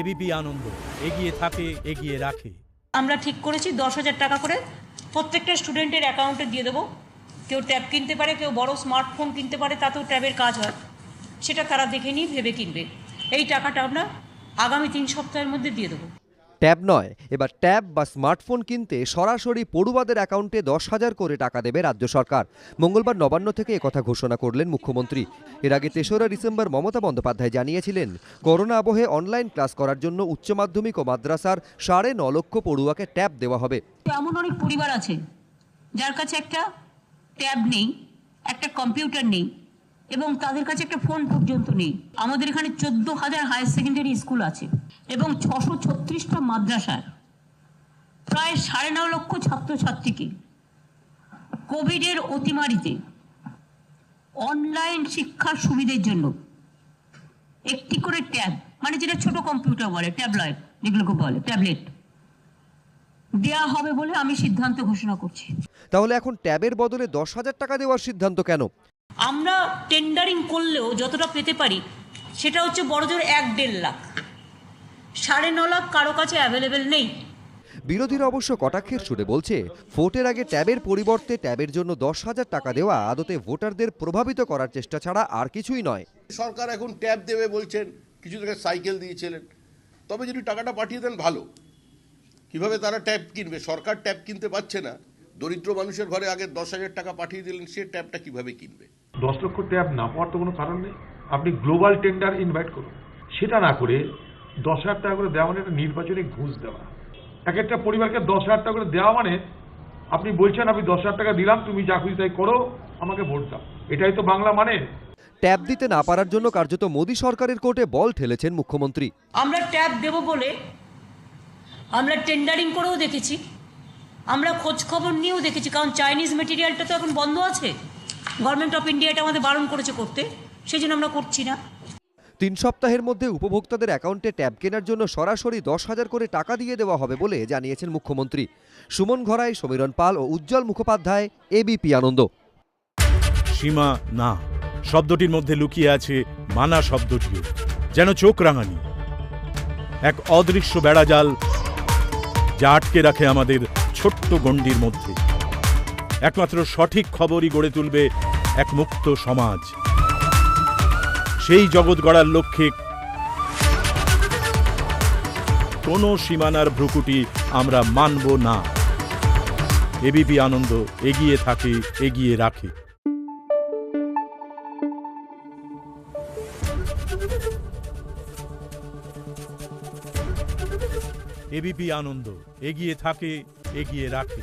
ABP আনন্দ, এগিয়ে থাকে, এগিয়ে রাখে। আমরা ঠিক করেছি 10,000 টাকা করে প্রত্যেকটা স্টুডেন্টের অ্যাকাউন্টে দিয়ে দেবো। কেউ ট্যাব কিনতে পারে, কেউ বড় স্মার্টফোন কিনতে পারে, তাতেও ট্যাবের কাজ হয়, সেটা তারা দেখে নিয়ে ভেবে কিনবে। এই টাকাটা আমরা আগামী 3 সপ্তাহের মধ্যে দিয়ে দেবো। ট্যাব নয়, এবার ট্যাব বা স্মার্টফোন কিনতে সরাসরি পড়ুয়াদের অ্যাকাউন্টে 10,000 করে টাকা দেবে রাজ্য সরকার। মঙ্গলবার নবান্ন থেকে একথা ঘোষণা করলেন মুখ্যমন্ত্রী। এর আগে 3রা ডিসেম্বর মমতা বন্দ্যোপাধ্যায় জানিয়েছিলেন, করোনা আবহে অনলাইন ক্লাস করার জন্য উচ্চ মাধ্যমিক ও মাদ্রাসার 9.5 লক্ষ পড়ুয়াকে ট্যাব দেওয়া হবে। এমন অনেক পরিবার আছে যার কাছে একটা ট্যাব নেই, একটা কম্পিউটার নেই এবং তাদের কাছে একটা ফোন পর্যন্ত নেই। আমাদের এখানে 14,000 হায়ার সেকেন্ডারি স্কুল আছে এবং 636টা মাদ্রাসার প্রায় 9.5 লক্ষ ছাত্রছাত্রীকে কোভিডের অতিমারিতে অনলাইন শিক্ষার সুবিধের জন্য একটি করে ট্যাব, মানে যেটা ছোট কম্পিউটার বলে, ট্যাবলেট যেগুলোকে বলে, ট্যাবলেট দেওয়া হবে বলে আমি সিদ্ধান্ত ঘোষণা করছি। তাহলে এখন ট্যাবের বদলে 10,000 টাকা দেওয়ার সিদ্ধান্ত কেন? আমরা টেন্ডারিং করলেও যতটা পেতে পারি সেটা হচ্ছে বড়জোর 1-1.5 লাখ, 9.5 লাখ কারো কাছে অ্যাভেলেবেল নেই। বিরোধীরা অবশ্য কটাক্ষের সুরে বলছে, ভোটের আগে ট্যাবের পরিবর্তে ট্যাবের জন্য 10,000 টাকা দেওয়া আদতে ভোটারদের প্রভাবিত করার চেষ্টা ছাড়া আর কিছুই নয়। সরকার এখন ট্যাব দেবে বলছেন, কিছু থেকে সাইকেল দিয়েছিলেন, তবে যদি টাকাটা পাঠিয়ে দেন ভালো। কিভাবে তারা ট্যাব কিনবে? সরকার ট্যাব কিনতে পারছে না, দরিদ্র মানুষের ঘরে আগে 10,000 টাকা পাঠিয়ে দিলেন, সে ট্যাবটা কিভাবে কিনবে? 10 লক্ষ ট্যাব না পাওয়ার তো কোনো কারণ নেই। আপনি গ্লোবাল টেন্ডার ইনভাইট করুন, সেটা না করে 10,000 টাকা করে দেওয়া মানে একটা নির্বাচনে ঘুষ দেওয়া। এক একটা পরিবারকে 10,000 টাকা করে দেওয়া মানে আপনি বলছেন আমি 10,000 টাকা দিলাম, তুমি যা খুশি তাই করো, আমাকে ভোট দাও। এটাই তো বাংলা মানে। ট্যাব দিতে না পারার জন্য কার্যত মোদী সরকারের কোর্টে বল ঠেলেছেন মুখ্যমন্ত্রী। আমরা ট্যাব দেব বলে আমরা টেন্ডারিং করেও দেখেছি, আমরা খোঁজ খবর নিয়েও দেখেছি, কারণ চাইনিজ মেটেরিয়ালটা তো এখন বন্ধ আছে, গভর্নমেন্ট অফ ইন্ডিয়া এটা আমাদের বারণ করেছে করতে, সেই জন্য আমরা করছি না। 3 সপ্তাহের মধ্যে উপভোক্তাদের অ্যাকাউন্টে ট্যাব কেনার জন্য সরাসরি 10,000 করে টাকা দিয়ে দেওয়া হবে বলে জানিয়েছেন মুখ্যমন্ত্রী। সুমন ঘরাই, সমীরণ পাল ও উজ্জ্বল মুখোপাধ্যায়, এবিপি আনন্দ। সীমা না শব্দটির মধ্যে লুকিয়ে আছে মানা শব্দটিও, যেন চোখ রাঙানি, এক অদৃশ্য বেড়াজাল যা আটকে রাখে আমাদের ছোট্ট গণ্ডির মধ্যে। একমাত্র সঠিক খবরই গড়ে তুলবে এক মুক্ত সমাজ। সেই জগৎ গড়ার লক্ষ্যে কোনো সীমানার ভ্রুকুটি আমরা মানব না। এবিপি আনন্দ, এগিয়ে থাকে, এগিয়ে রাখে। এবিপি আনন্দ, এগিয়ে থাকে, এগিয়ে রাখে।